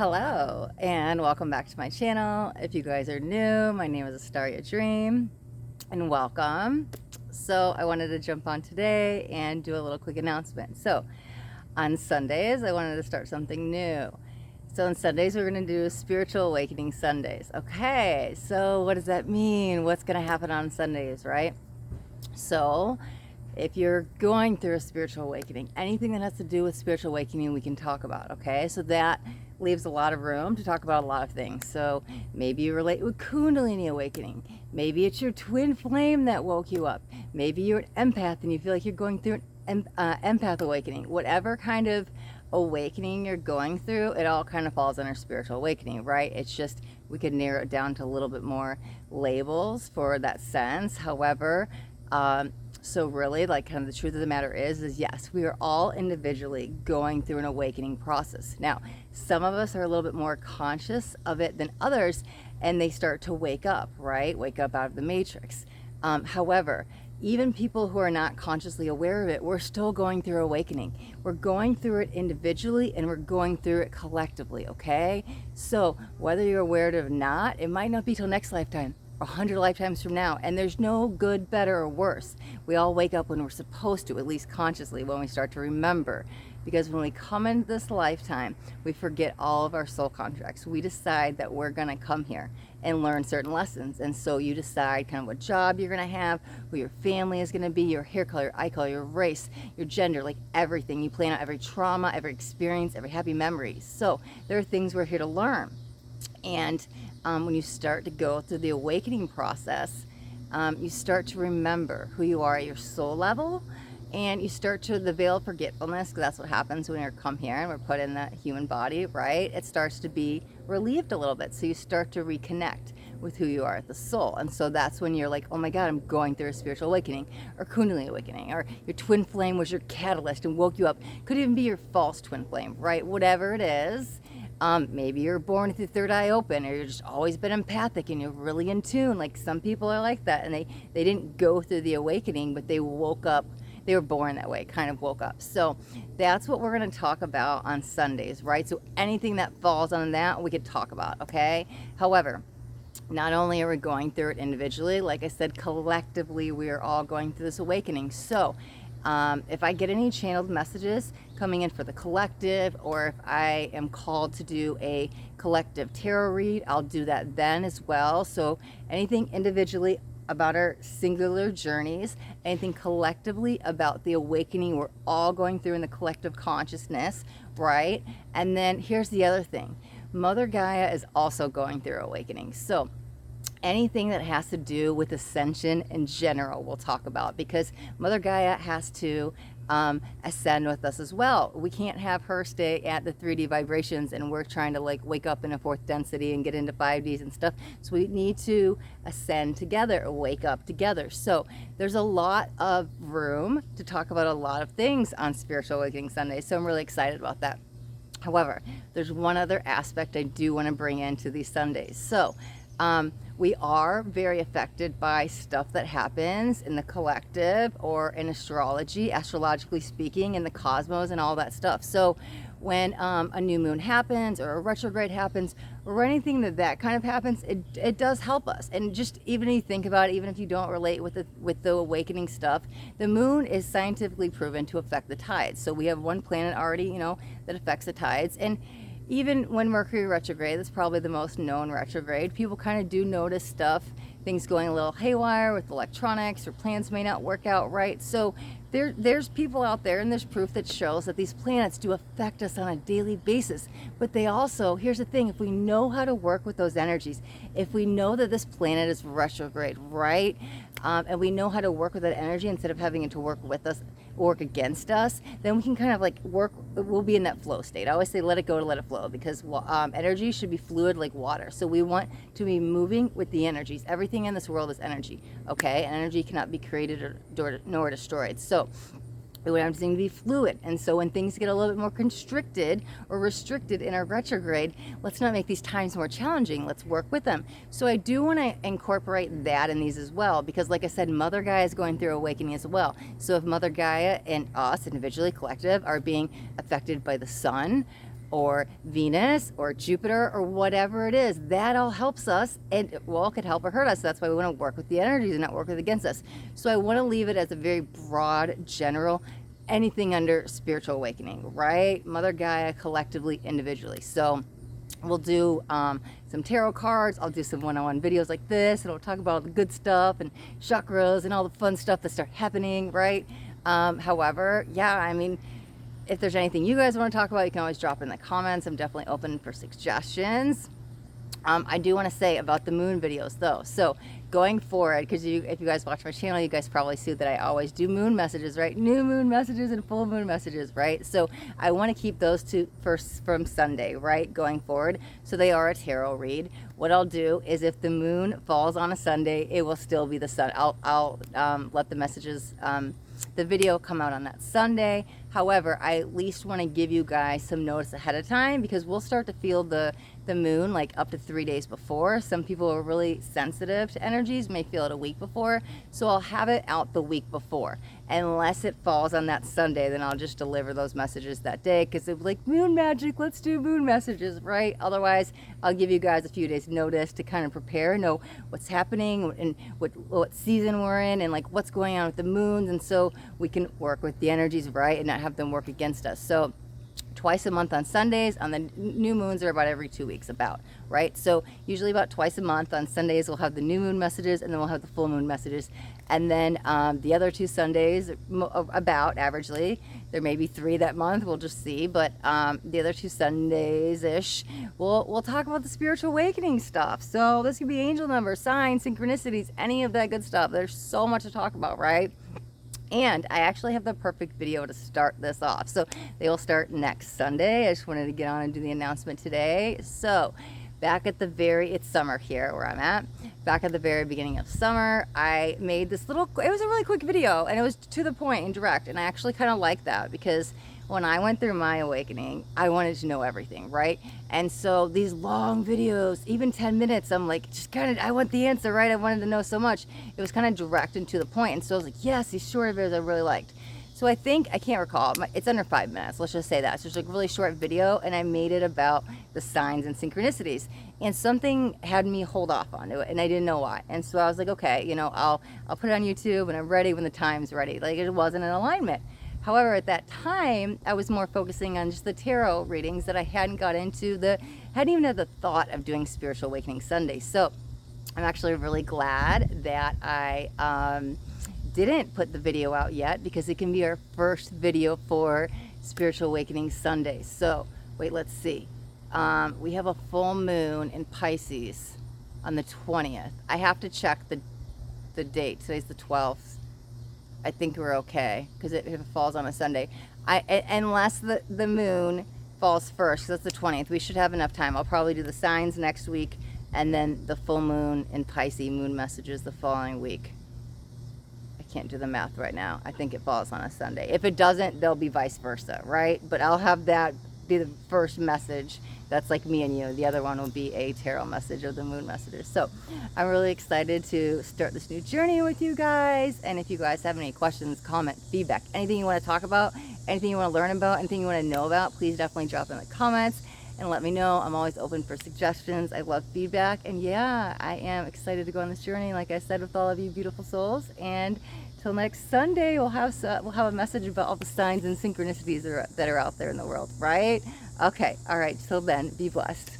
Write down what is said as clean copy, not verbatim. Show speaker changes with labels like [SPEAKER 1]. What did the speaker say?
[SPEAKER 1] Hello and welcome back to my channel. If you guys are new, my name is Astaria Dream and welcome. So I wanted to jump on today and do a little quick announcement. So on Sundays, I wanted to start something new. So on Sundays, we're going to do Spiritual Awakening Sundays. Okay, so what does that mean? What's going to happen on Sundays, right? So if you're going through a spiritual awakening, anything that has to do with spiritual awakening, we can talk about, okay? So that leaves a lot of room to talk about a lot of things. So maybe you relate with Kundalini awakening. Maybe it's your twin flame that woke you up. Maybe you're an empath and you feel like you're going through an empath awakening. Whatever kind of awakening you're going through, it all kind of falls under spiritual awakening, right? It's just we could narrow it down to a little bit more labels for that sense. However, so really, like, kind of the truth of the matter is yes, we are all individually going through an awakening process. Now, some of us are a little bit more conscious of it than others, and they start to wake up, right? Wake up out of the matrix. However, even people who are not consciously aware of it, we're still going through awakening. We're going through it individually and we're going through it collectively, okay? So whether you're aware of it or not, it might not be till next lifetime. 100 lifetimes from now, and there's no good, better, or worse. We all wake up when we're supposed to, at least consciously, when we start to remember. Because when we come into this lifetime, we forget all of our soul contracts. We decide that we're gonna come here and learn certain lessons. And so you decide kind of what job you're gonna have, who your family is gonna be, your hair color, your eye color, your race, your gender, like everything. You plan out every trauma, every experience, every happy memory. So there are things we're here to learn. And when you start to go through the awakening process, you start to remember who you are at your soul level, and you start to, the veil of forgetfulness, because that's what happens when we come here and we're put in the human body, right? It starts to be relieved a little bit. So you start to reconnect with who you are at the soul. And so that's when you're like, oh my God, I'm going through a spiritual awakening, or Kundalini awakening, or your twin flame was your catalyst and woke you up. Could even be your false twin flame, right? Whatever it is. Maybe you're born with your third eye open, or you've just always been empathic and you're really in tune. Like some people are like that, and they didn't go through the awakening, but they woke up. They were born that way, kind of woke up. So that's what we're going to talk about on Sundays, right? So anything that falls on that, we could talk about, okay? However, not only are we going through it individually, like I said, collectively, we are all going through this awakening. So if I get any channeled messages coming in for the collective, or if I am called to do a collective tarot read, I'll do that then as well. So anything individually about our singular journeys, anything collectively about the awakening we're all going through in the collective consciousness, right? And then here's the other thing. Mother Gaia is also going through awakening. So anything that has to do with ascension in general we'll talk about, because Mother Gaia has to ascend with us as well. We can't have her stay at the 3D vibrations and we're trying to like wake up in a fourth density and get into 5Ds and stuff. So we need to ascend together or wake up together. So there's a lot of room to talk about a lot of things on Spiritual Awakening Sunday. So I'm really excited about that. However, there's one other aspect I do want to bring into these Sundays. So we are very affected by stuff that happens in the collective or in astrology, astrologically speaking, in the cosmos and all that stuff. So when a new moon happens or a retrograde happens or anything that kind of happens, it does help us. And just even if you think about it, even if you don't relate with the awakening stuff, the moon is scientifically proven to affect the tides. So we have one planet already, that affects the tides. And even when Mercury retrograde, that's probably the most known retrograde, people kind of do notice stuff, things going a little haywire with electronics, or plans may not work out right. So there's people out there, and there's proof that shows that these planets do affect us on a daily basis. But they also, here's the thing, if we know how to work with those energies, if we know that this planet is retrograde, right? And we know how to work with that energy instead of having it to work with us, work against us, then we can kind of like work, we'll be in that flow state. I always say let it go to let it flow, because energy should be fluid like water. So we want to be moving with the energies. Everything in this world is energy, okay? And energy cannot be created nor destroyed. So we want everything to be fluid. And so when things get a little bit more constricted or restricted in our retrograde, let's not make these times more challenging. Let's work with them. So I do want to incorporate that in these as well, because like I said, Mother Gaia is going through awakening as well. So if Mother Gaia and us individually, collective, are being affected by the sun, or Venus or Jupiter or whatever it is. That all helps us, and well, it could help or hurt us. That's why we want to work with the energies and not work with against us. So I want to leave it as a very broad, general, anything under spiritual awakening, right? Mother Gaia, collectively, individually. So we'll do some tarot cards. I'll do some one-on-one videos like this, and we'll talk about all the good stuff and chakras and all the fun stuff that start happening, right? However, yeah, I mean, if there's anything you guys want to talk about, you can always drop in the comments. I'm definitely open for suggestions. I do want to say about the moon videos though. So going forward, because if you guys watch my channel, you guys probably see that I always do moon messages, right? New moon messages and full moon messages, right? So I want to keep those two first from Sunday, right? Going forward. So they are a tarot read. What I'll do is if the moon falls on a Sunday, it will still be the sun. I'll let the messages, the video come out on that Sunday. However, I at least want to give you guys some notice ahead of time, because we'll start to feel the moon like up to 3 days before. Some people are really sensitive to energies, may feel it a week before. So I'll have it out the week before. Unless it falls on that Sunday, then I'll just deliver those messages that day, because it's like moon magic, let's do moon messages, right? Otherwise, I'll give you guys a few days notice to kind of prepare, know what's happening and what season we're in, and like what's going on with the moons, and so we can work with the energies, right, and not have them work against us. So twice a month on Sundays. On the new moons are about every 2 weeks about, right? So usually about twice a month on Sundays we'll have the new moon messages, and then we'll have the full moon messages. And then the other 2 Sundays, about averagely, there may be 3 that month, we'll just see, but the other 2 Sundays-ish, we'll talk about the spiritual awakening stuff. So this could be angel numbers, signs, synchronicities, any of that good stuff. There's so much to talk about, right? And I actually have the perfect video to start this off. So they will start next Sunday. I just wanted to get on and do the announcement today. So back at it's summer here where I'm at. Back at the very beginning of summer, I made this it was a really quick video, and it was to the point and direct. And I actually kind of like that, because when I went through my awakening, I wanted to know everything, right? And so these long videos, even 10 minutes, I'm like, just kind of, I want the answer, right? I wanted to know so much. It was kind of direct and to the point. And so I was like, yes, these short videos I really liked. So I can't recall, it's under 5 minutes, let's just say that. So it's like a really short video, and I made it about the signs and synchronicities. And something had me hold off on it, and I didn't know why. And so I was like, okay, you know, I'll put it on YouTube when I'm ready, when the time's ready. Like, it wasn't in alignment. However, at that time, I was more focusing on just the tarot readings, that I hadn't got into hadn't even had the thought of doing Spiritual Awakening Sunday. So I'm actually really glad that I didn't put the video out yet, because it can be our first video for Spiritual Awakening Sunday. So wait, let's see. We have a full moon in Pisces on the 20th. I have to check the date. Today's the 12th. I think we're okay, because if it falls on a Sunday, unless the moon falls first, 'cause that's the 20th, we should have enough time. I'll probably do the signs next week, and then the full moon in Pisces moon messages the following week. I can't do the math right now. I think it falls on a Sunday. If it doesn't, they'll be vice versa, right? But I'll have that be the first message. That's like me and you. The other one will be a tarot message of the moon messages. So I'm really excited to start this new journey with you guys. And if you guys have any questions, comment, feedback, anything you want to talk about, anything you want to learn about, anything you want to know about, please definitely drop in the comments and let me know. I'm always open for suggestions. I love feedback. And yeah, I am excited to go on this journey, like I said, with all of you beautiful souls. And till next Sunday, we'll have a message about all the signs and synchronicities that are out there in the world, right? Okay, all right, till then, be blessed.